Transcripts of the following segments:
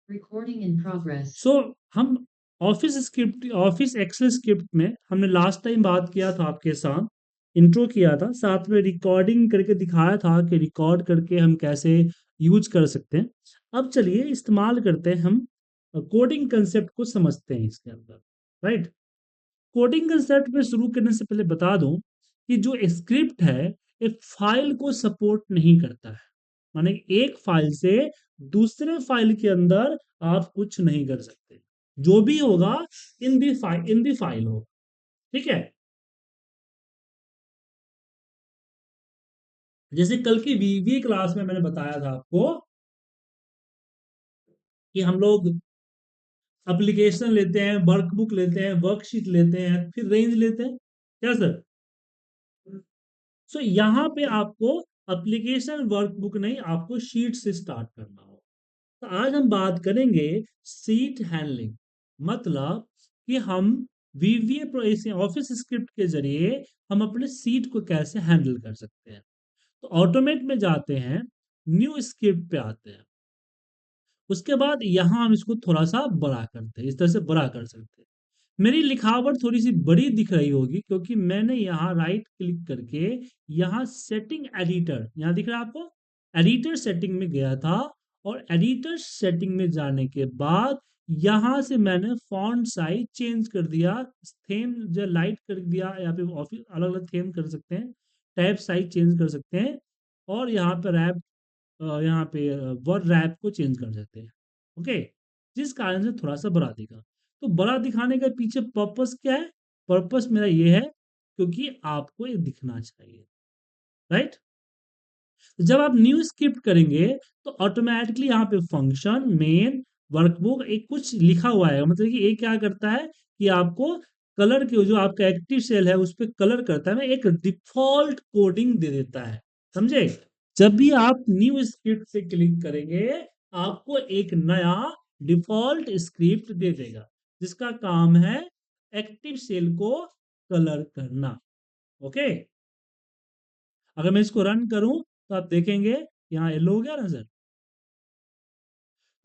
Recording in progress. सो हम office Excel script में हमने लास्ट टाइम बात किया था आपके साथ, इंट्रो किया था, साथ में रिकॉर्डिंग करके दिखाया था कि रिकॉर्ड करके हम कैसे यूज कर सकते हैं। अब चलिए इस्तेमाल करते हैं, हम कोडिंग कंसेप्ट को समझते हैं इसके अंदर, राइट। कोडिंग कंसेप्ट में शुरू करने से पहले बता दूं कि जो स्क्रिप्ट है एक फाइल को सपोर्ट नहीं करता है। माने एक फाइल से दूसरे फाइल के अंदर आप कुछ नहीं कर सकते, जो भी होगा इन दी फाइल होगा, ठीक है। जैसे कल की वीवी क्लास में मैंने बताया था आपको कि हम लोग एप्लीकेशन लेते हैं, वर्कबुक लेते हैं, वर्कशीट लेते हैं, फिर रेंज लेते हैं, क्या सर। सो यहाँ पे आपको एप्लीकेशन वर्कबुक नहीं, आपको शीट से स्टार्ट करना हो। तो आज हम बात करेंगे सीट हैंडलिंग, मतलब कि हम वीवीए ऑफिस स्क्रिप्ट के जरिए हम अपने सीट को कैसे हैंडल कर सकते हैं। तो ऑटोमेट में जाते हैं, न्यू स्क्रिप्ट पे आते हैं, उसके बाद यहाँ हम इसको थोड़ा सा बड़ा करते हैं, इस तरह से बड़ा कर सकते हैं। मेरी लिखावट थोड़ी सी बड़ी दिख रही होगी क्योंकि मैंने यहाँ राइट क्लिक करके यहाँ सेटिंग एडिटर, यहाँ दिख रहा है आपको, एडिटर सेटिंग में गया था। और एडिटर सेटिंग में जाने के बाद यहाँ से मैंने फॉन्ट साइज चेंज कर दिया, थीम जो लाइट कर दिया, या फिर ऑफिस अलग अलग थीम कर सकते हैं, टैब साइज चेंज कर सकते हैं, और यहाँ पे रैप, यहाँ पे वर्ड रैप को चेंज कर सकते हैं, ओके। जिस कारण से थोड़ा सा बड़ा दिखा। तो बड़ा दिखाने का पीछे पर्पस क्या है? पर्पस मेरा ये है क्योंकि आपको ये दिखना चाहिए, राइट। जब आप न्यू स्क्रिप्ट करेंगे तो ऑटोमेटिकली यहाँ पे फंक्शन मेन वर्कबुक एक कुछ लिखा हुआ है, मतलब कि ये क्या करता है कि आपको कलर के जो आपका एक्टिव सेल है उस पर कलर करता है, एक डिफॉल्ट कोडिंग दे देता है, समझे। जब भी आप न्यू स्क्रिप्ट से क्लिक करेंगे आपको एक नया डिफॉल्ट स्क्रिप्ट दे देगा, जिसका काम है एक्टिव सेल को कलर करना, ओके। अगर मैं इसको रन करूं तो आप देखेंगे यहाँ येलो हो गया ना सर।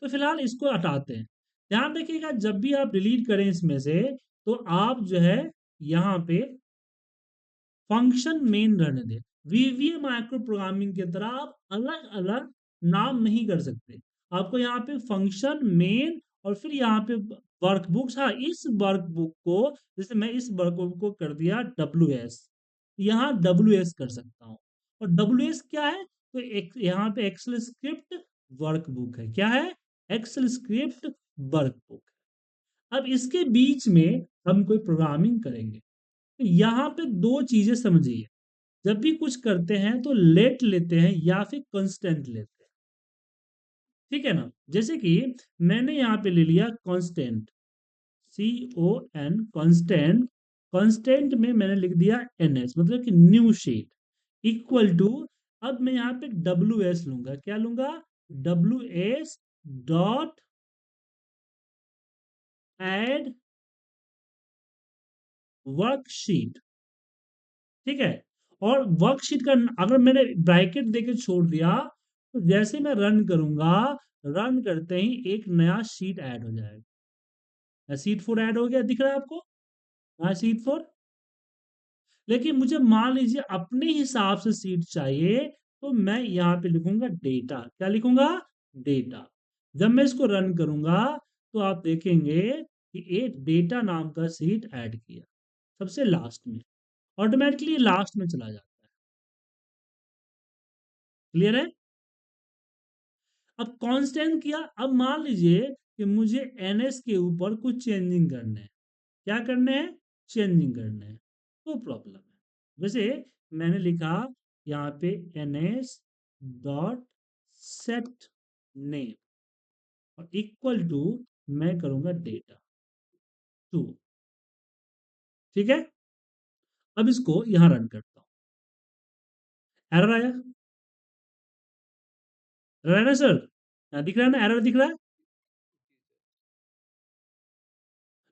तो फिलहाल इसको हटाते हैं। ध्यान रखिएगा जब भी आप डिलीट करें इसमें से, तो आप जो है यहाँ पे फंक्शन मेन रहने दें। वीवीए माइक्रो प्रोग्रामिंग की तरह आप अलग अलग नाम नहीं कर सकते। आपको यहाँ पे फंक्शन मेन और फिर यहाँ पे वर्कबुक्स, हाँ इस वर्कबुक को, जैसे मैं इस वर्कबुक को कर दिया डब्ल्यू एस, यहाँ डब्ल्यू एस कर सकता हूँ। और डब्ल्यू एस क्या है? तो एक यहाँ पे एक्सेल स्क्रिप्ट वर्कबुक है, क्या है? Excel script workbook. अब इसके बीच में हम कोई प्रोग्रामिंग करेंगे तो यहाँ पे दो चीजें समझिए। जब भी कुछ करते हैं तो लेट लेते हैं या फिर कांस्टेंट लेते हैं, ठीक है ना। जैसे कि मैंने यहाँ पे ले लिया कांस्टेंट, CON कांस्टेंट। कांस्टेंट में मैंने लिख दिया NS, मतलब कि न्यू शीट, इक्वल टू, अब मैं यहाँ पे WS लूंगा, क्या लूंगा? WS डॉट एड वर्कशीट, ठीक है। और वर्कशीट का अगर मैंने ब्रैकेट देके छोड़ दिया तो जैसे मैं रन करूंगा, रन करते ही एक नया शीट ऐड हो जाएगा। शीट 4 ऐड हो गया, दिख रहा है आपको? हाँ शीट 4। लेकिन मुझे मान लीजिए अपने हिसाब से सीट चाहिए, तो मैं यहाँ पे लिखूंगा डेटा, क्या लिखूंगा? डेटा। जब मैं इसको रन करूंगा तो आप देखेंगे कि एक डेटा नाम का सीट ऐड किया सबसे लास्ट में, ऑटोमेटिकली लास्ट में चला जाता है, क्लियर है। अब कांस्टेंट किया, अब मान लीजिए कि मुझे एनएस के ऊपर कुछ चेंजिंग करने हैं, क्या करने हैं? चेंजिंग करने हैं, तो प्रॉब्लम है। वैसे मैंने लिखा यहाँ पे एनएस डॉट सेट नेम और इक्वल टू, मैं करूंगा डेटा 2, ठीक है। अब इसको यहां रन करता हूं, एरर आया, एरर आया ना सर? दिख रहा है ना, एरर दिख रहा है?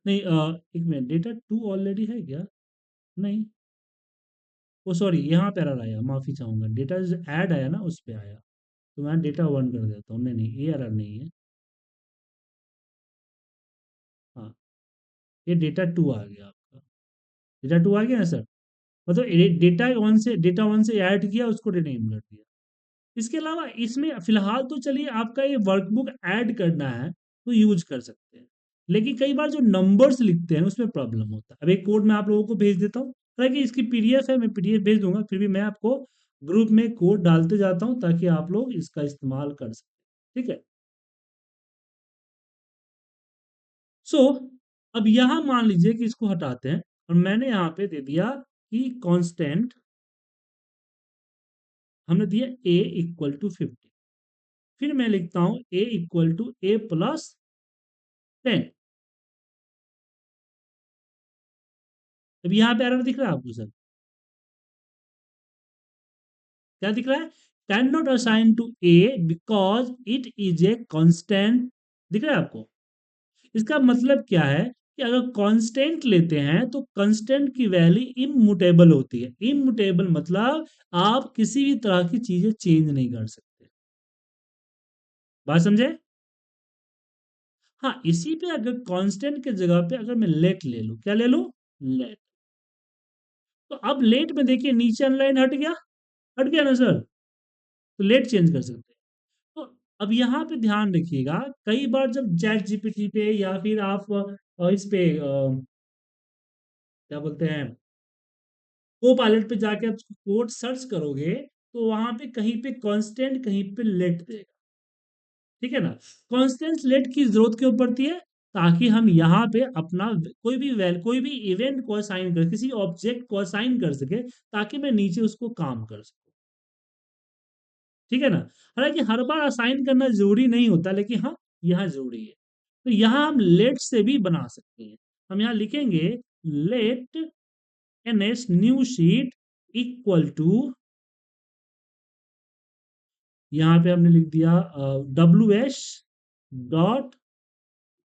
नहीं एक मिनट, डेटा 2 ऑलरेडी है क्या? नहीं, ओ सॉरी, यहाँ पे एरर आया, माफी चाहूंगा, डेटा जो ऐड आया ना उस पे आया, तो मैं डेटा 1 कर देता हूँ। नहीं नहीं, ये एरर नहीं है, ये डेटा 2 आ गया आपका। डेटा 2 आ गया ना सर? मतलब डेटा 1 से ऐड किया, उसको रिनेम कर दिया। इसके अलावा इसमें फिलहाल तो चलिए आपका ये वर्कबुक ऐड करना है तो यूज कर सकते हैं, लेकिन कई बार जो नंबर्स लिखते हैं उसमें प्रॉब्लम होता है। अब एक कोड मैं आप लोगों को भेज देता हूँ, हालांकि इसकी पीडीएफ है, मैं पीडीएफ भेज दूंगा, फिर भी मैं आपको ग्रुप में कोड डालते जाता हूँ ताकि आप लोग इसका इस्तेमाल कर सकें, ठीक है। सो अब यहां मान लीजिए कि इसको हटाते हैं और मैंने यहां पे दे दिया कि कांस्टेंट, हमने दिया a इक्वल टू 50। फिर मैं लिखता हूं a equal to a plus 10। अब यहाँ पे एरर दिख रहा है आपको सर? क्या दिख रहा है? Cannot assign to A because it is a constant. दिख रहा है आपको? इसका मतलब क्या है कि अगर कांस्टेंट लेते हैं तो कांस्टेंट की वैल्यू इमूटेबल होती है। इमूटेबल मतलब आप किसी भी तरह की चीजें चेंज नहीं कर सकते। बात समझे? हाँ, इसी पे अगर कांस्टेंट के जगह पे अगर मैं लेट ले लूं, क्या ले लूं? लेट। तो अब लेट में देखिए नीचे अनलाइन हट गया, हट गया ना सर? तो लेट चेंज कर सकते हैं। तो अब यहाँ पे ध्यान रखिएगा, कई बार जब चैट जीपीटी पे या फिर आप इस पे क्या बोलते हैं, को पायलट पे जाके आप कोड सर्च करोगे तो वहां पे कहीं पे कांस्टेंट कहीं पे लेट देगा, ठीक है ना। कांस्टेंट लेट की जरूरत क्यों पड़ती है? ताकि हम यहाँ पे अपना कोई भी इवेंट को असाइन कर, किसी ऑब्जेक्ट को असाइन कर सके, ताकि मैं नीचे उसको काम कर सकूं, ठीक है ना। हालांकि हर बार असाइन करना जरूरी नहीं होता, लेकिन हाँ, यहाँ जरूरी है। तो यहाँ हम लेट से भी बना सकते हैं। हम यहाँ लिखेंगे let N S new sheet equal to, यहाँ पे हमने लिख दिया W S dot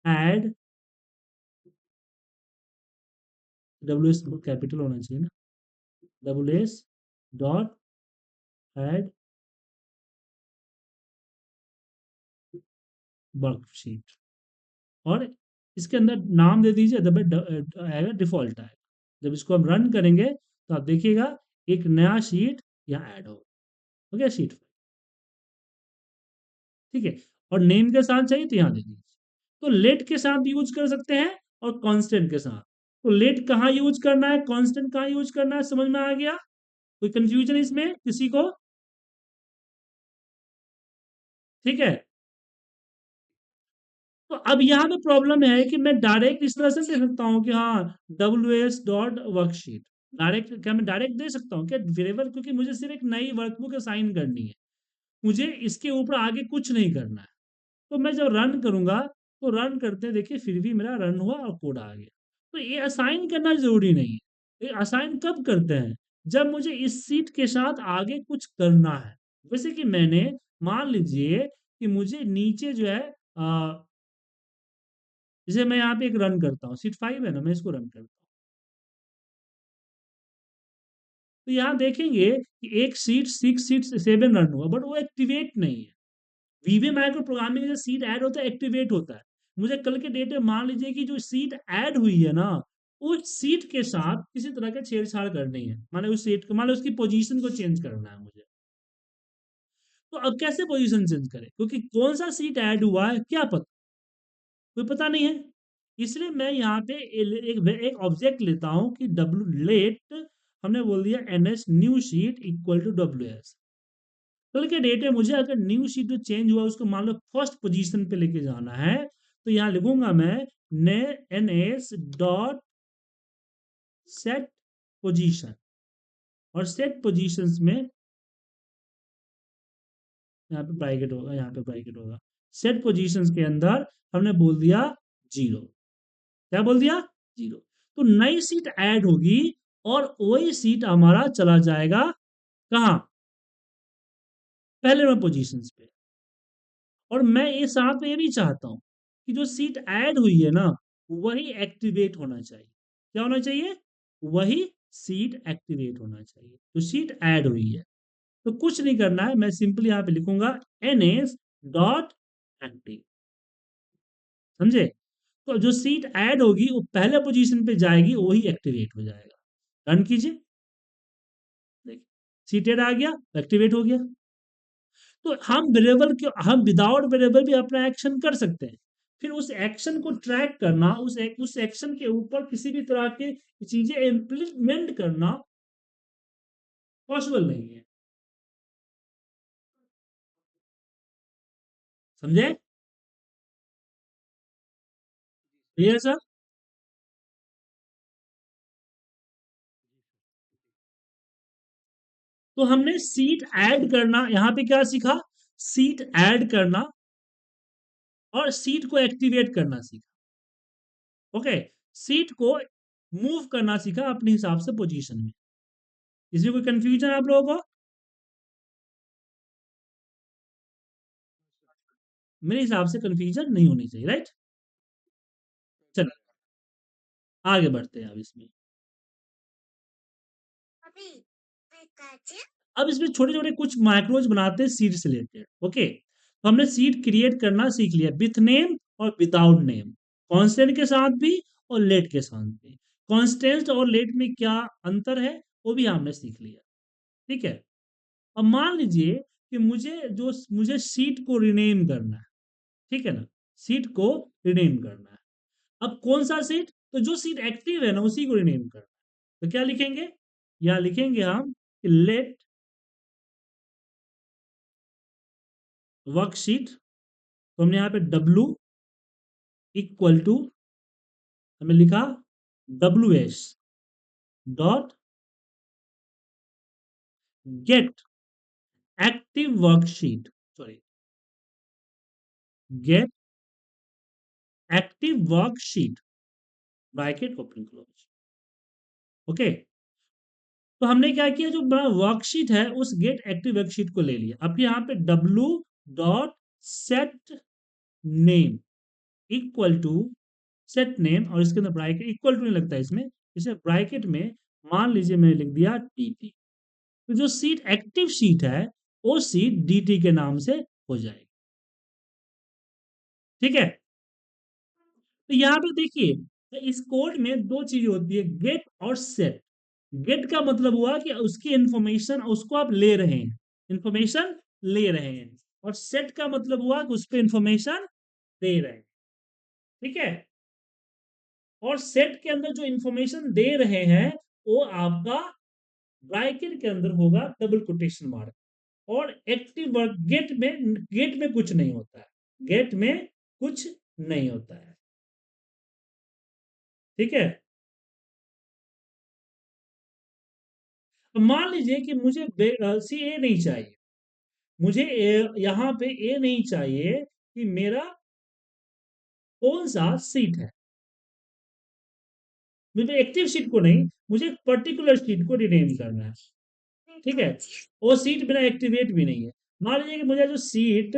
add, W S capital होना चाहिए ना, W S dot add worksheet, और इसके अंदर नाम दे दीजिए, आएगा डिफॉल्ट आएगा। जब इसको हम रन करेंगे तो आप देखिएगा एक नया शीट यहाँ ऐड होगा, हो गया शीट, ठीक है। और नेम के साथ चाहिए तो यहाँ दे दीजिए। तो लेट के साथ यूज कर सकते हैं और कांस्टेंट के साथ। तो लेट कहाँ यूज करना है, कांस्टेंट कहाँ यूज करना है, समझ में आ गया? कोई कंफ्यूजन इसमें किसी को? ठीक है। तो अब यहाँ पे प्रॉब्लम है कि मैं डायरेक्ट इस तरह से दे सकता हूँ कि हाँ W S dot worksheet, direct क्या मैं डायरेक्ट दे सकता हूँ क्या वेरिएबल? क्योंकि मुझे सिर्फ एक नई वर्कबुक असाइन करनी है, मुझे इसके ऊपर आगे कुछ नहीं करना है। तो मैं जब रन करूंगा तो रन करते देखिए फिर भी मेरा रन हुआ और कोड आ गया। तो ये असाइन करना जरूरी नहीं है। ये असाइन कब करते हैं? जब मुझे इस सीट के साथ आगे कुछ करना है। जैसे कि मैंने, मान लीजिए कि मुझे नीचे जो है जैसे मैं यहाँ पे एक रन करता हूँ, सीट 5 है ना, मैं इसको रन करता हूँ। तो यहाँ देखेंगे कि एक सीट 6 सीट 7 रन हुआ, बट वो एक्टिवेट नहीं है। वीवी माइक्रो प्रोग्रामिंग में सीट ऐड होता है, एक्टिवेट होता है। मुझे कल के डेट में मान लीजिए कि जो सीट ऐड हुई है ना, उस सीट के साथ किसी तरह का छेड़छाड़ करनी है, माने उस सीट को, माने उसकी पोजीशन को चेंज करना है मुझे। तो अब कैसे पोजीशन चेंज करें, क्योंकि कौन सा सीट ऐड हुआ है क्या पता, कोई पता नहीं है। इसलिए मैं यहाँ पे एक ऑब्जेक्ट लेता हूँ कि डब्ल्यू लेट, हमने बोल दिया N S new sheet equal to W S. कल के डेट में मुझे अगर न्यू शीट जो चेंज हुआ उसको मान लो फर्स्ट पोजीशन पे लेके जाना है, तो यहाँ लिखूंगा मैं ने N S dot set position, और सेट पोजीशंस में यहाँ पे ब्रैकेट होगा, यहाँ पे ब्रैकेट होगा। सेट पोजीशंस के अंदर हमने बोल दिया 0। क्या बोल दिया? 0। तो नई सीट ऐड होगी और वही सीट हमारा चला जाएगा कहाँ? पहले में पोजीशंस पे। और मैं ये साथ में ये भी चाहता हूं कि जो सीट ऐड हुई है ना, वही एक्टिवेट होना चाहिए। क्या होना चाहिए? वही सीट एक्टिवेट होना चाहिए जो सीट ऐड हुई है। तो कुछ नहीं करना है, मैं सिंपली यहां पे लिखूंगा एन एस डॉट एक्टिव, समझे? तो जो सीट ऐड होगी वो पहले पोजीशन पे जाएगी, वही एक्टिवेट हो जाएगा। रन कीजिए, देखिए सीटेड आ गया, एक्टिवेट हो गया। तो हम वेरिएबल के हम विदाउट वेरिएबल भी अपना एक्शन कर सकते हैं। फिर उस एक्शन को ट्रैक करना, उस एक्शन के ऊपर किसी भी तरह की चीजें इम्प्लीमेंट करना पॉसिबल नहीं है। समझे? Clear sir? तो हमने सीट ऐड करना, यहां पे क्या सीखा? सीट ऐड करना और सीट को एक्टिवेट करना सीखा। ओके, सीट को मूव करना सीखा अपने हिसाब से पोजीशन में। इसमें कोई कंफ्यूजन आप लोगों को? मेरे हिसाब से कंफ्यूजन नहीं होनी चाहिए, राइट? चलिए आगे बढ़ते हैं अब इसमें। अब इसमें छोटे छोटे कुछ माइक्रोज बनाते हैं सीट से रिलेटेड। ओके, तो हमने सीट क्रिएट करना सीख लिया विथ नेम और विदाउट नेम, कॉन्स्टेंट के साथ भी और लेट के साथ भी। कॉन्स्टेंट और लेट में क्या अंतर है वो भी हमने सीख लिया। ठीक है, अब मान लीजिए कि मुझे सीट को रिनेम करना है। ठीक है ना, सीट को रिनेम करना है। अब कौन सा सीट? तो जो सीट एक्टिव है ना उसी को रिनेम करना है। तो क्या लिखेंगे? या लिखेंगे हम लेट वर्कशीट। तो हमने यहाँ पे W इक्वल टू, हमने लिखा WS dot gate active worksheet, sorry, gate active worksheet, bracket open close. Okay, तो हमने क्या किया, जो वर्कशीट है उस गेट एक्टिव वर्कशीट को ले लिया। अब यहाँ पे W dot set name equal to set name, और इसके अंदर ब्रैकेट, इक्वल टू नहीं लगता है इसमें, इसे ब्रैकेट में मान लीजिए मैंने लिख दिया TP। तो जो सीट एक्टिव सीट है वो सीट DT के नाम से हो जाएगी। ठीक है, तो यहां पे देखिए, तो इस कोड में दो चीजें होती है, गेट और सेट। गेट का मतलब हुआ कि उसकी इंफॉर्मेशन, उसको आप ले रहे हैं, इंफॉर्मेशन ले रहे हैं। और सेट का मतलब हुआ कि उस पर इंफॉर्मेशन दे रहे हैं। ठीक है, और सेट के अंदर जो इंफॉर्मेशन दे रहे हैं वो आपका ब्रैकेट के अंदर होगा डबल कोटेशन मार्क। और एक्टिव वर्क, गेट में कुछ नहीं होता है, गेट में कुछ नहीं होता है। ठीक है, तो मान लीजिए कि मुझे सी ए नहीं चाहिए, मुझे यहां पे ए नहीं चाहिए कि मेरा कौन सा सीट है, मुझे एक्टिव सीट को नहीं, मुझे पर्टिकुलर सीट को रिनेम करना है। ठीक है, वो सीट मेरा एक्टिवेट भी नहीं है। मान लीजिए कि मुझे जो सीट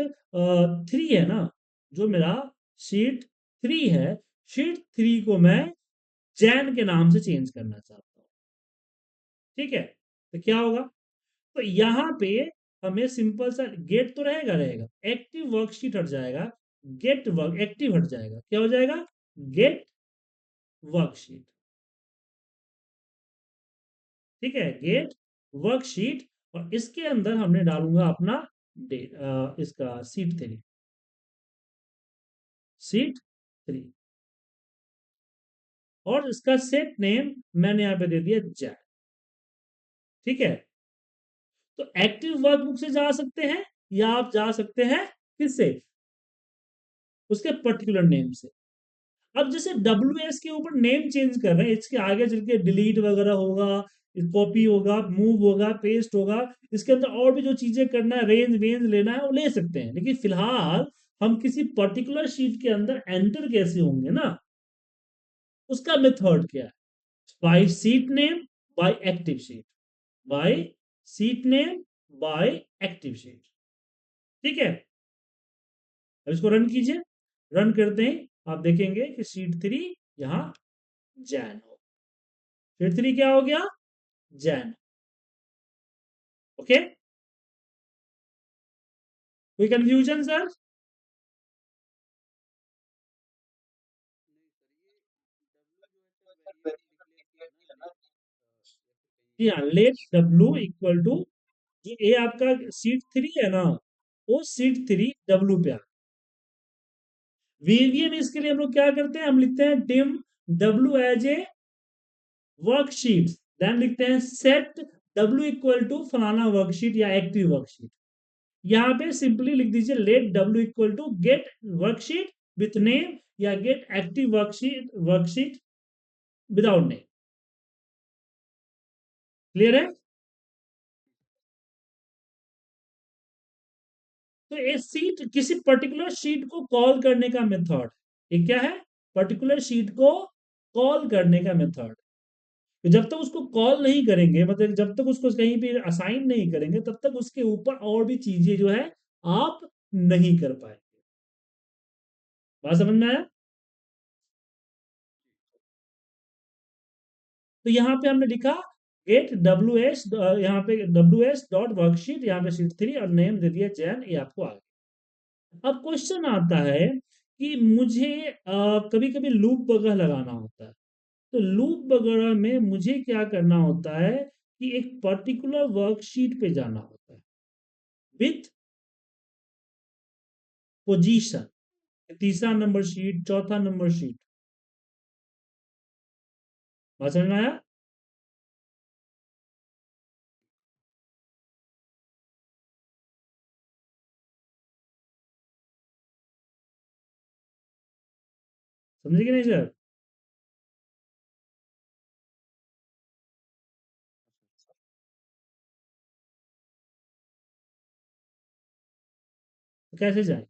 3 है ना, जो मेरा सीट 3 है, सीट 3 को मैं जैन के नाम से चेंज करना चाहता हूँ। ठीक है, तो क्या होगा? तो यहाँ पे हमें सिंपल सा गेट तो रहेगा रहेगा, एक्टिव वर्कशीट हट जाएगा, गेट वर्क एक्टिव हट जाएगा, क्या हो जाएगा? Get worksheet. ठीक है, गेट वर्कशीट, और इसके अंदर हमने डालूंगा अपना इसका सीट 3, और इसका सेट नेम मैंने यहां पे दे दिया जैक। ठीक है, तो एक्टिव वर्कबुक से जा सकते हैं या आप जा सकते हैं किससे? उसके पर्टिकुलर नेम से। अब जैसे WS के ऊपर नेम चेंज कर रहे हैं, इसके आगे चल के डिलीट वगैरह होगा, कॉपी होगा, मूव होगा, पेस्ट होगा, इसके अंदर और भी जो चीजें करना है, रेंज वेंज लेना है, वो ले सकते हैं। लेकिन फिलहाल हम किसी पर्टिकुलर शीट के अंदर एंटर कैसे होंगे ना, उसका मेथड क्या है? By sheet name, by active sheet, by sheet name, by active sheet. ठीक है, अब इसको रन कीजिए। रन करते ही आप देखेंगे कि सीट 3 यहां जैन हो, सीट 3 क्या हो गया? जैन। ओके, कोई कंफ्यूजन सर? जी हाँ, लेट डब्ल्यू इक्वल टू, ये आपका सीट थ्री है ना, वो सीट थ्री डब्ल्यू पे आ। वीवीएम इसके लिए हम लोग क्या करते हैं, हम लिखते हैं dim W as a worksheet, then लिखते हैं सेट डब्ल्यू इक्वल टू फलाना वर्कशीट या एक्टिव वर्कशीट। यहाँ पे सिंपली लिख दीजिए let W equal to get worksheet with name या get active worksheet without name. Clear है? तो ये सीट किसी पर्टिकुलर शीट को कॉल करने का मेथड, ये क्या है, पर्टिकुलर शीट को कॉल करने का मेथड। तो जब तक उसको कॉल नहीं करेंगे, मतलब जब तक उसको कहीं भी असाइन नहीं करेंगे, तब तक उसके ऊपर और भी चीजें जो है आप नहीं कर पाएंगे। बात समझ में आया? तो यहाँ पे हमने लिखा गेट डब्ल्यू एस, यहाँ पे डब्ल्यू एस डॉट वर्कशीट, यहाँ पे शीट थ्री और नेम दे दिया जैन, ये आपको आ गया। अब क्वेश्चन आता है कि मुझे कभी कभी लूप वगैरह लगाना होता है, तो लूप वगैरह में मुझे क्या करना होता है कि एक पर्टिकुलर वर्कशीट पे जाना होता है विथ पोजीशन, तीसरा नंबर शीट, चौथा नंबर शीट। बात समझ में आया? समझे कि नहीं सर? तो कैसे जाए?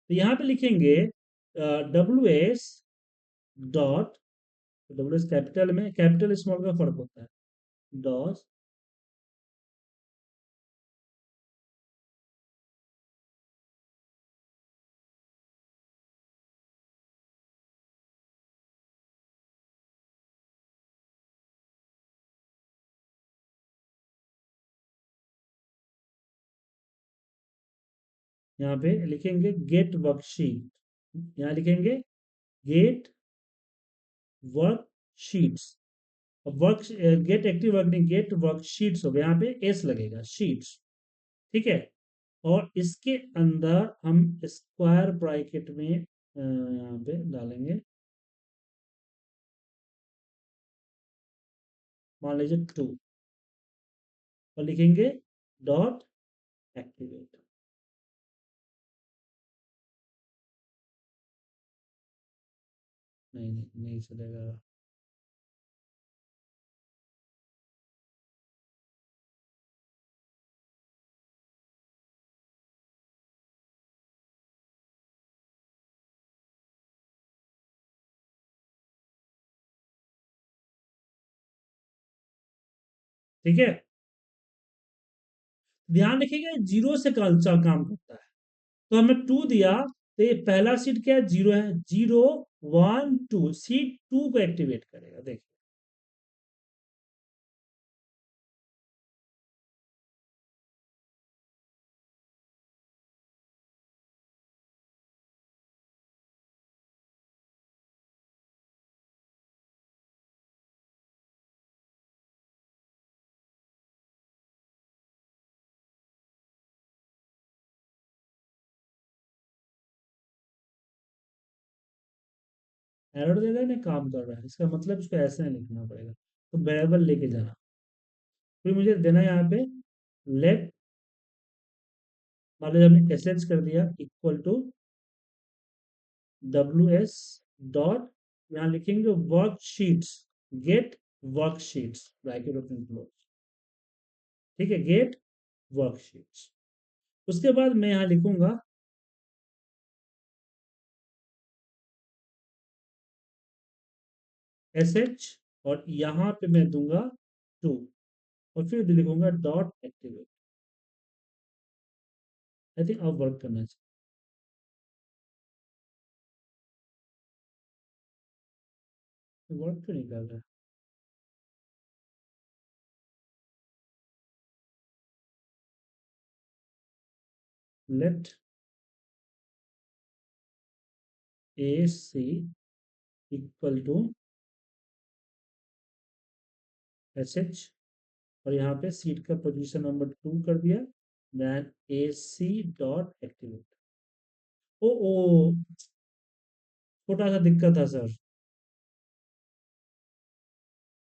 तो यहाँ पे लिखेंगे W S dot, W S capital में, कैपिटल स्मॉल का फर्क होता है, डॉट, यहाँ पे लिखेंगे गेट वर्कशीट, यहाँ लिखेंगे get worksheets, work, get active work नहीं, गेट वर्कशीट्स हो गया, यहाँ पे एस लगेगा, शीट्स। ठीक है, और इसके अंदर हम स्क्वायर ब्रैकेट में यहाँ पे डालेंगे, मान लीजिए टू, और लिखेंगे डॉट एक्टिवेट। नहीं नहीं नहीं चलेगा। ठीक है, ध्यान रखिएगा जीरो से काम करता है। तो हमने टू दिया, तो ये पहला सीट क्या है, जीरो है, zero one two, sheet two को एक्टिवेट करेगा, देखिए। एरर दे रहा है ना, काम कर रहा है, इसका मतलब इसको ऐसे नहीं लिखना पड़ेगा, तो वेरिएबल लेके जाना, फिर मुझे देना है यहाँ पे लेट, मान लीजिए हमने एस एच कर दिया equal to W S dot, यहाँ लिखेंगे worksheets, get worksheets bracket open close. ठीक है, गेट वर्कशीट्स। उसके बाद मैं यहाँ लिखूंगा एस एच, और यहाँ पे मैं दूंगा टू, और फिर लिखूंगा डॉट एक्टिवेट। आई थिंक अब वर्क करना चाहिए। वर्क क्यों नहीं कर रहा है? Let A C equal to H H, और यहाँ पे सीट का पोजीशन नंबर 2 कर दिया, देन ए सी डॉट एक्टिवेट। ओ छोटा सा दिक्कत था सर,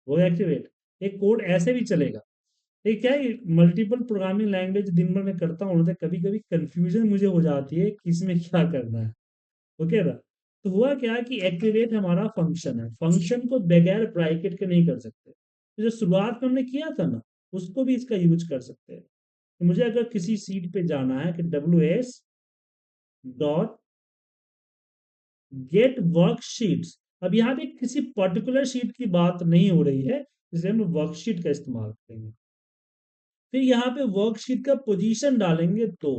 वो एक्टिवेट, एक कोड ऐसे भी चलेगा। ये क्या है, मल्टीपल प्रोग्रामिंग लैंग्वेज दिन भर में करता हूँ तो कभी कभी कंफ्यूजन मुझे हो जाती है कि इसमें क्या करना है। ओके ना। तो हुआ क्या कि एक्टिवेट हमारा फंक्शन है, फंक्शन को बगैर ब्रैकेट के नहीं कर सकते, तो जो शुरुआत में हमने किया था ना, उसको भी इसका यूज कर सकते हैं। तो मुझे अगर किसी सीट पे जाना है कि W S dot gate worksheets, अब यहाँ पे किसी पर्टिकुलर शीट की बात नहीं हो रही है, इसलिए हम वर्कशीट का इस्तेमाल करेंगे। फिर यहाँ पे वर्कशीट का पोजीशन डालेंगे तो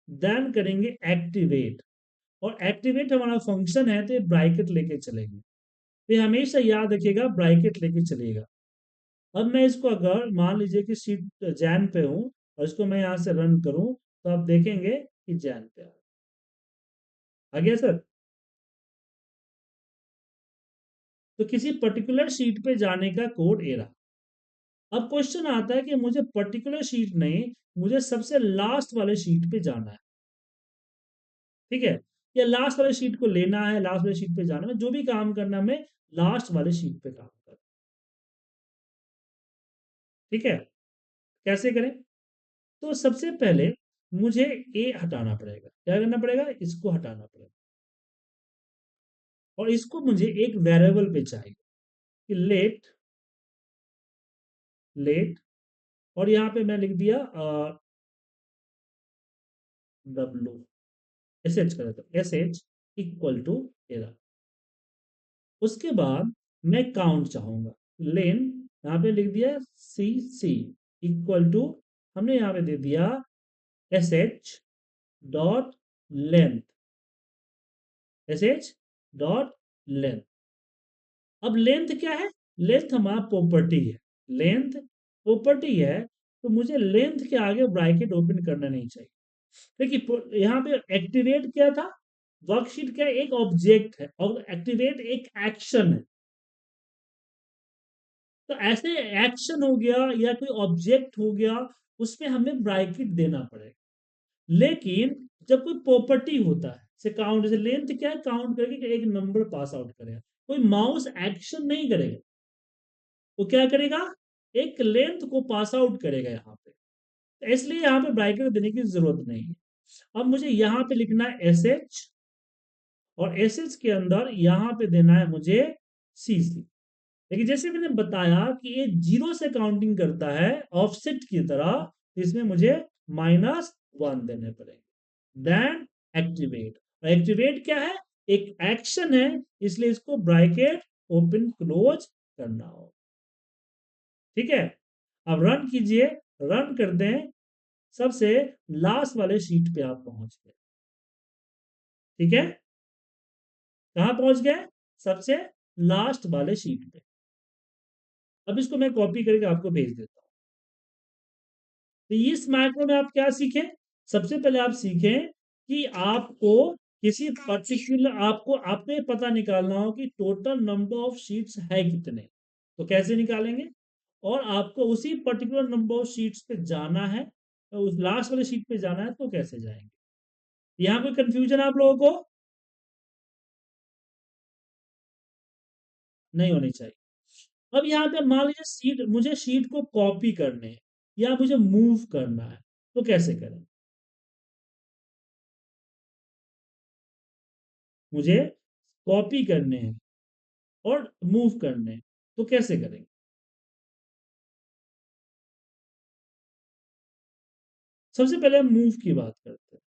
देन करेंगे एक्टिवेट, और एक्टिवेट हमारा फंक्शन है तो ये ब्रैकेट लेके चलेंगे, तो हमेशा याद रखिएगा ब्रैकेट लेके चलिएगा। अब मैं इसको अगर मान लीजिए कि सीट जैन पे हूं और इसको मैं यहाँ से रन करूं, तो आप देखेंगे कि जैन पे आ गया सर। तो किसी पर्टिकुलर शीट पे जाने का कोड ए रहा। अब क्वेश्चन आता है कि मुझे पर्टिकुलर शीट नहीं, मुझे सबसे लास्ट वाले शीट पे जाना है, ठीक है, या लास्ट वाले शीट को लेना है, लास्ट वाले शीट पे जाना है, जो भी काम करना है, मैं लास्ट वाले शीट पे काम कर, ठीक है। कैसे करें? तो सबसे पहले मुझे ए हटाना पड़ेगा, क्या करना पड़ेगा, इसको हटाना पड़ेगा, और इसको मुझे एक वेरिएबल पे चाहिए कि लेट लेट, और यहाँ पे मैं लिख दिया डब्लू एस एच कर देता, S H equal to array. उसके बाद मैं काउंट चाहूंगा, लेन यहाँ पे लिख दिया सी सी इक्वल टू, हमने यहाँ पे दे दिया S H dot length, S H dot length. अब लेंथ क्या है, लेंथ हमारा प्रॉपर्टी है, लेंथ प्रॉपर्टी है, तो मुझे लेंथ के आगे ब्रैकेट ओपन करना नहीं चाहिए। देखिए यहाँ पे एक्टिवेट क्या था, वर्कशीट क्या एक ऑब्जेक्ट है, और एक्टिवेट एक एक्शन है, तो ऐसे एक्शन हो गया या कोई ऑब्जेक्ट हो गया, उसमें हमें ब्रैकेट देना पड़ेगा। लेकिन जब कोई प्रॉपर्टी होता है, से काउंट, जैसे लेंथ क्या है, काउंट करके एक नंबर पास आउट करेगा, कोई माउस एक्शन नहीं करेगा, वो क्या करेगा, एक लेंथ को पास आउट करेगा यहाँ पे, तो इसलिए यहाँ पे ब्रैकेट देने की जरूरत नहीं है। अब मुझे यहाँ पे लिखना है एस एच, और एस एच के अंदर यहाँ पे देना है मुझे सी सी। लेकिन जैसे मैंने बताया कि ये जीरो से काउंटिंग करता है ऑफसेट की तरह, इसमें मुझे -1 देने पड़ेंगे, देन एक्टिवेट। और एक्टिवेट क्या है, एक एक्शन है, इसलिए इसको ब्रैकेट ओपन क्लोज करना हो, ठीक है। अब रन कीजिए, रन कर दें, सबसे लास्ट वाले शीट पे आप पहुंच गए, ठीक है, कहां पहुंच गए, सबसे लास्ट वाले शीट पे। अब इसको मैं कॉपी करके आपको भेज देता हूं। तो इस माइक्रो में आप क्या सीखें, सबसे पहले आप सीखें कि आपको किसी पर्टिकुलर, आपको आपको ये पता निकालना हो कि टोटल नंबर ऑफ शीट्स है कितने, तो कैसे निकालेंगे, और आपको उसी पर्टिकुलर नंबर ऑफ शीट्स पे जाना है, तो उस लास्ट वाले शीट पे जाना है, तो कैसे जाएंगे, यहाँ कोई कंफ्यूजन आप लोगों को नहीं होनी चाहिए। अब यहाँ पे मान लीजिए शीट, मुझे शीट को कॉपी करने हैं या मुझे मूव करना है, तो कैसे करें, मुझे कॉपी करने हैं और मूव करने हैं, तो कैसे करेंगे। सबसे पहले हम मूव की बात करते हैं।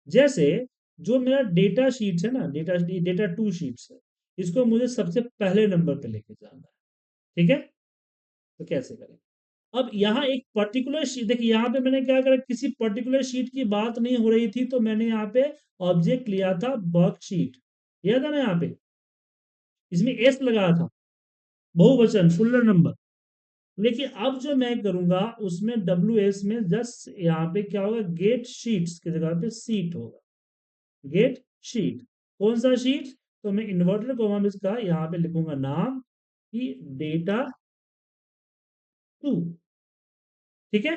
जैसे जो मेरा डेटा शीट है ना, डेटा डेटा 2 शीट्स है, इसको मुझे सबसे पहले नंबर पे लेके जाना है, ठीक है, तो कैसे करें। अब यहाँ एक पर्टिकुलर शीट, देखिए यहाँ पे मैंने क्या करा, किसी पर्टिकुलर शीट की बात नहीं हो रही थी, तो मैंने यहाँ पे ऑब्जेक्ट लिया था वर्कशीट, लिया था ना, यहाँ पे इसमें एस लगाया था, बहुवचन फुल्लर नंबर। लेकिन अब जो मैं करूंगा उसमें डब्ल्यू एस में जस्ट यहाँ पे क्या होगा, गेट शीट्स की जगह पे सीट होगा, गेट शीट, कौन सा शीट? तो मैं इन्वर्टेड कॉमा में इसका यहाँ पे लिखूंगा नाम कि डेटा 2, ठीक है।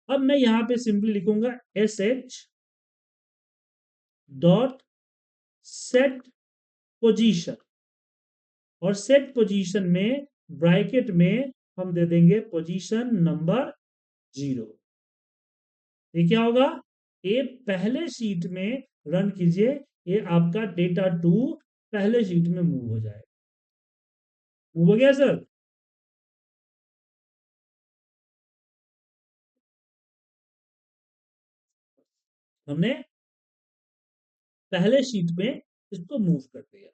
अब मैं यहाँ पे सिंपली लिखूंगा S H dot set position, और सेट पोजीशन में ब्रैकेट में हम दे देंगे पोजीशन नंबर 0। ये क्या होगा? ये पहले शीट में रन कीजिए, ये आपका डेटा 2 पहले शीट में मूव हो जाए। मूव हो गया सर? हमने पहले शीट में इसको मूव कर दिया।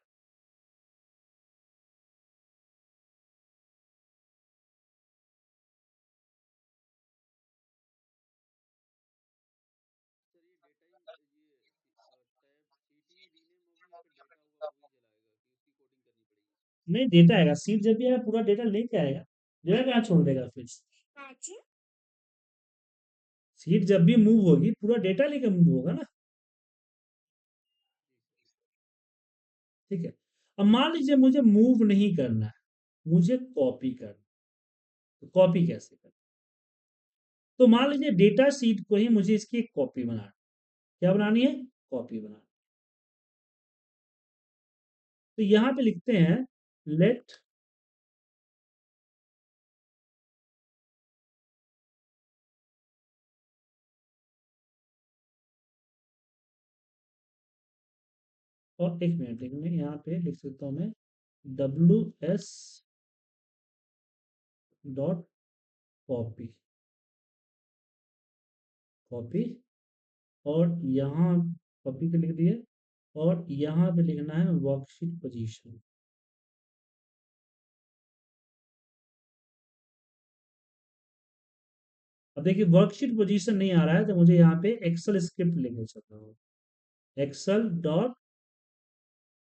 नहीं, डेटा आएगा, सीट जब भी आएगा पूरा डेटा लेके आएगा, डेटा कहाँ छोड़ देगा फिर? सीट जब भी मूव होगी पूरा डेटा लेके मूव होगा ना, ठीक है। अब मान लीजिए मुझे मूव नहीं करना है, मुझे कॉपी करना है, तो कॉपी कैसे करना? तो मान लीजिए डेटा सीट को ही मुझे इसकी एक कॉपी बनानी है। क्या बनानी है? कॉपी बनानी। तो यहां पे लिखते हैं लेट और एक मिनट, लेकिन मैं यहाँ पे लिख सकता हूँ मैं WS डॉट कॉपी, कॉपी, और यहाँ कॉपी के लिख दिए, और यहाँ पे लिखना है वर्कशीट पोजीशन। अब देखिए वर्कशीट पोजीशन नहीं आ रहा है, तो मुझे यहाँ पे एक्सेल स्क्रिप्ट लेके चल रहा हूँ। एक्सेल डॉट,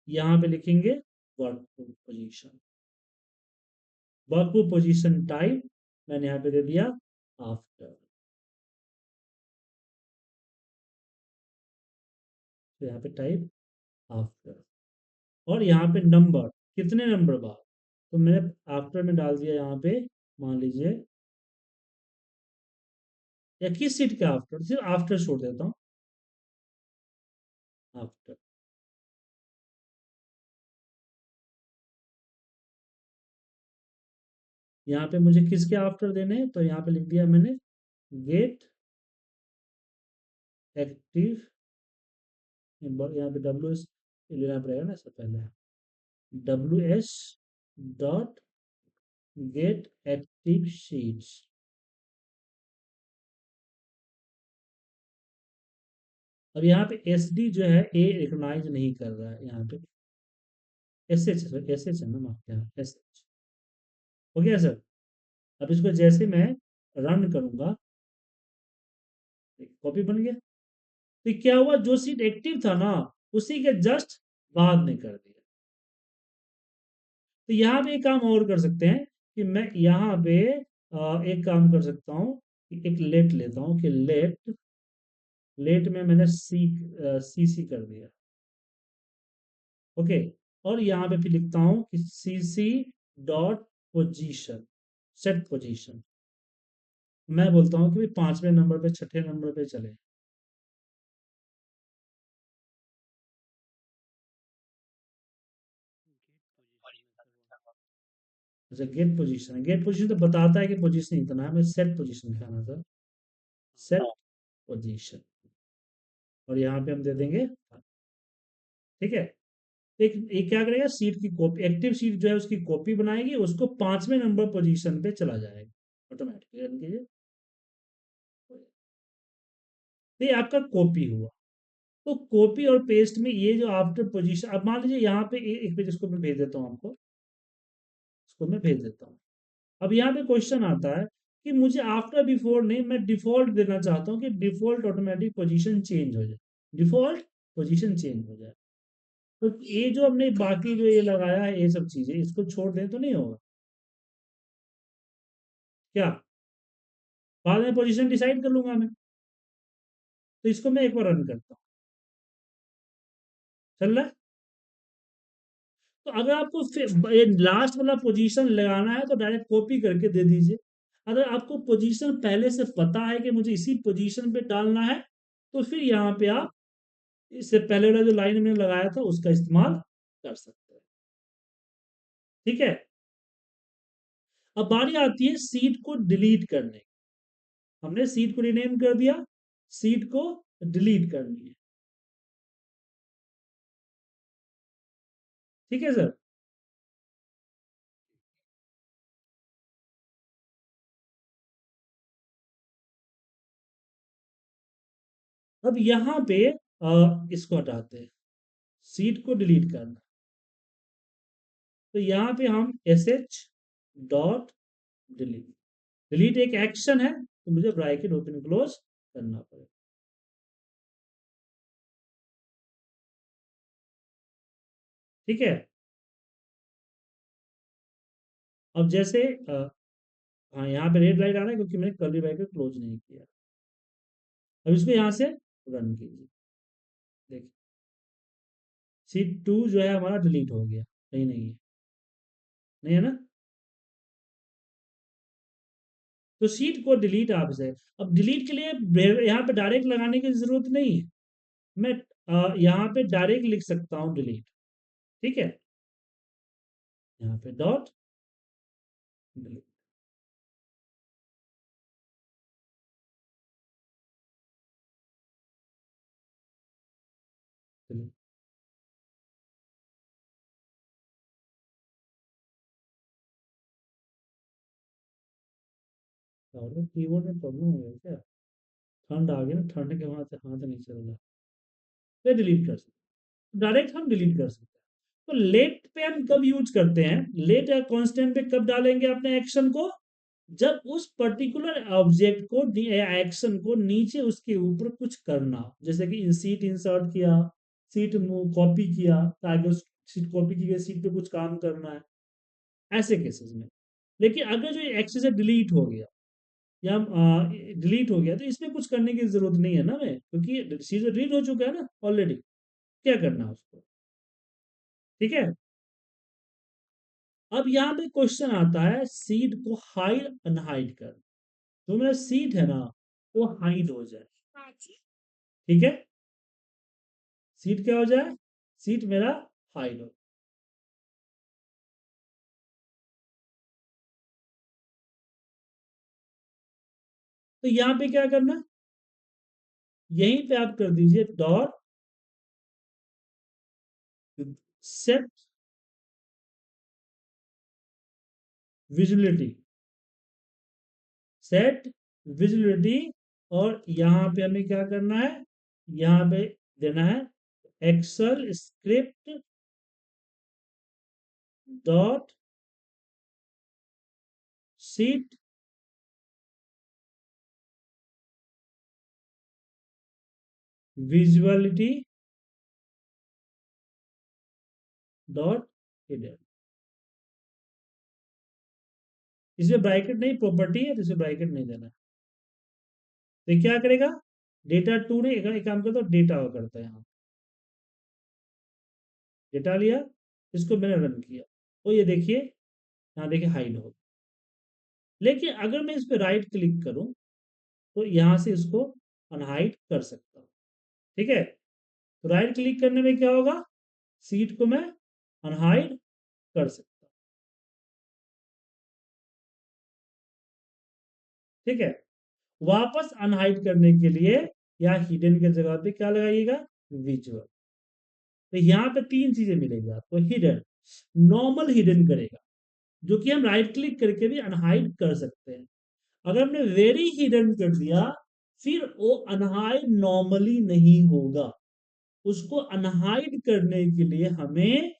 यहाँ पे लिखेंगे work position, work position type मैंने यहाँ पे दे दिया आफ्टर। तो यहाँ पे टाइप आफ्टर, और यहाँ पे नंबर, कितने नंबर बाद? तो मैंने आफ्टर में डाल दिया यहाँ पे, मान लीजिए, या किस सीट का आफ्टर, सिर्फ आफ्टर छोड़ देता हूँ, आफ्टर। यहाँ पे मुझे किसके आफ्टर देने हैं, तो यहाँ पे लिख दिया मैंने गेट एक्टिव, यहाँ पे WS लेना पड़ेगा ना, सब पहले WS dot gate active sheets. अब यहाँ पे SD जो है ए रिकॉग्नाइज नहीं कर रहा है, यहाँ पे SH है ना, माफ किया, SH हो गया सर। अब इसको जैसे मैं रन करूंगा, कॉपी बन गया। तो क्या हुआ, जो सीट एक्टिव था ना उसी के जस्ट बाद में कर दिया। तो यहाँ पे एक काम और कर सकते हैं कि मैं यहाँ पे एक काम कर सकता हूँ कि एक लेट लेता हूँ कि लेट, लेट में मैंने CC कर दिया, ओके। और यहाँ पे फिर लिखता हूँ कि CC dot position, set position. मैं बोलता हूँ कि भाई 5वें नंबर पे 6ठे नंबर पे चले। अच्छा गेट पोजीशन है, गेट पोजीशन तो बताता है कि पोजीशन इतना है, हमें सेट पोजीशन दिखाना था, सेट पोजीशन, और यहाँ पे हम दे देंगे, ठीक है। एक क्या करेगा, सीट की कॉपी, एक्टिव सीट जो है उसकी कॉपी बनाएगी, उसको 5वें नंबर पोजीशन पे चला जाएगा ऑटोमेटिकली, रन कीजिए। तो ये आपका कॉपी हुआ। तो कॉपी और पेस्ट में ये जो आफ्टर पोजीशन, अब मान लीजिए यहाँ पे एक पेज, इसको मैं भेज देता हूँ आपको, इसको मैं भेज देता हूँ। अब यहाँ पे क्वेश्चन आता है कि मुझे आफ्टर बिफोर नहीं, मैं डिफॉल्ट देना चाहता हूँ कि डिफॉल्ट ऑटोमेटिक पोजीशन चेंज हो जाए, डिफॉल्ट पोजीशन चेंज हो जाए। तो ये जो हमने बाकी जो ये लगाया है ये सब चीजें, इसको छोड़ दें तो नहीं होगा क्या? बाद में पोजीशन डिसाइड कर लूंगा मैं। तो इसको मैं एक बार रन करता हूँ, चल रहा है। तो अगर आपको लास्ट वाला पोजीशन लगाना है तो डायरेक्ट कॉपी करके दे दीजिए। अगर आपको पोजीशन पहले से पता है कि मुझे इसी पोजीशन पे डालना है, तो फिर यहाँ पे आप इससे पहले वाला जो लाइन मैंने लगाया था उसका इस्तेमाल कर सकते हैं। ठीक है। अब बारी आती है सीट को डिलीट करने की। हमने सीट को रिनेम कर दिया, सीट को डिलीट करनी है। ठीक है सर। अब यहाँ पे इसको हटाते हैं, सीट को डिलीट करना। तो यहाँ पे हम S H dot delete, delete एक एक्शन है तो मुझे ब्रैकेट ओपन क्लोज करना पड़ेगा। ठीक है। अब जैसे हाँ यहाँ पे रेड लाइट आ रहा है क्योंकि मैंने कर्ली ब्रैकेट क्लोज नहीं किया। अब इसको यहाँ से रन कीजिए, देखिए सीट टू जो है हमारा डिलीट हो गया, नहीं नहीं है, नहीं है ना। तो सीट को डिलीट आपसे, अब डिलीट के लिए यहाँ पे डायरेक्ट लगाने की जरूरत नहीं है, मैं यहाँ पे डायरेक्ट लिख सकता हूँ डिलीट। ठीक है, यहाँ पे डॉट डिलीट। और कीबोर्ड में प्रॉब्लम हो गया क्या? ठंड आ गई ना, ठंड के वहां से हाथ नहीं चल रहा। फिर डिलीट कर सकते, डायरेक्ट हम डिलीट कर सकते हैं। तो लेट पे हम कब यूज करते हैं, लेट या कांस्टेंट पे कब डालेंगे अपने एक्शन को, जब उस पर्टिकुलर ऑब्जेक्ट को या एक्शन को नीचे उसके ऊपर कुछ करना हो, जैसे कि सीट इंसर्ट किया, सीट मूव कॉपी किया ताकि उस सीट कॉपी की गई सीट पे कुछ काम करना है, ऐसे केसेस में। लेकिन अगर जो एक्सेस है डिलीट हो गया या डिलीट हो गया तो इसमें कुछ करने की जरूरत नहीं है ना मैं, क्योंकि चीज डिलीट हो चुका है ना ऑलरेडी, क्या करना है उसको। ठीक है। अब यहाँ पे क्वेश्चन आता है सीट को हाइड अनहाइड कर, तो मेरा सीट है ना वो हाइड हो जाए। ठीक है, सीट क्या हो जाए, सीट मेरा हाइड हो। तो यहाँ पे क्या करना, यहीं पे आप कर दीजिए dot set visibility, set visibility. और यहाँ पे हमें क्या करना है, यहाँ पे देना है Excel script dot sheet visuality dot hidden. इसमें ब्रैकेट नहीं, प्रॉपर्टी है तो इसे ब्रैकेट नहीं देना। तो क्या करेगा, डेटा टू ने एक काम करता, डेटा करता है यहाँ, डेटा लिया, इसको मैंने रन किया, तो ये देखिए यहाँ देखिए हाइड हो। लेकिन अगर मैं इस पर राइट क्लिक करूं तो यहाँ से इसको अनहाइड कर सकता हूँ। ठीक है, तो राइट क्लिक करने में क्या होगा, सीट को मैं अनहाइड कर सकता हूँ। ठीक है, वापस अनहाइड करने के लिए या हिडन के जगह पे क्या लगाइएगा, विजुअल। तो यहाँ पे तीन चीजें मिलेगी आपको, हिडन, नॉर्मल हिडन करेगा, जो कि हम राइट क्लिक करके भी अनहाइड कर सकते हैं। अगर हमने वेरी हिडन कर दिया फिर वो अनहाइड नॉर्मली नहीं होगा, उसको अनहाइड करने के लिए हमें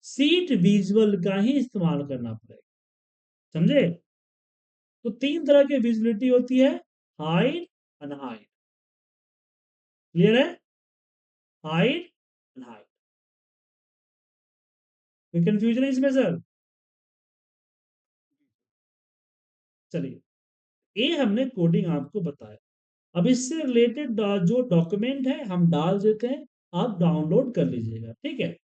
सीट विजुअल का ही इस्तेमाल करना पड़ेगा। समझे। तो तीन तरह की विजिबिलिटी होती है, हाइड, अनहाइड। क्लियर है, हाइड अनहाइड। कोई कंफ्यूजन है इसमें सर। चलिए, ये हमने कोडिंग आपको बताया। अब इससे रिलेटेड जो डॉक्यूमेंट है हम डाल देते हैं, आप डाउनलोड कर लीजिएगा, ठीक है?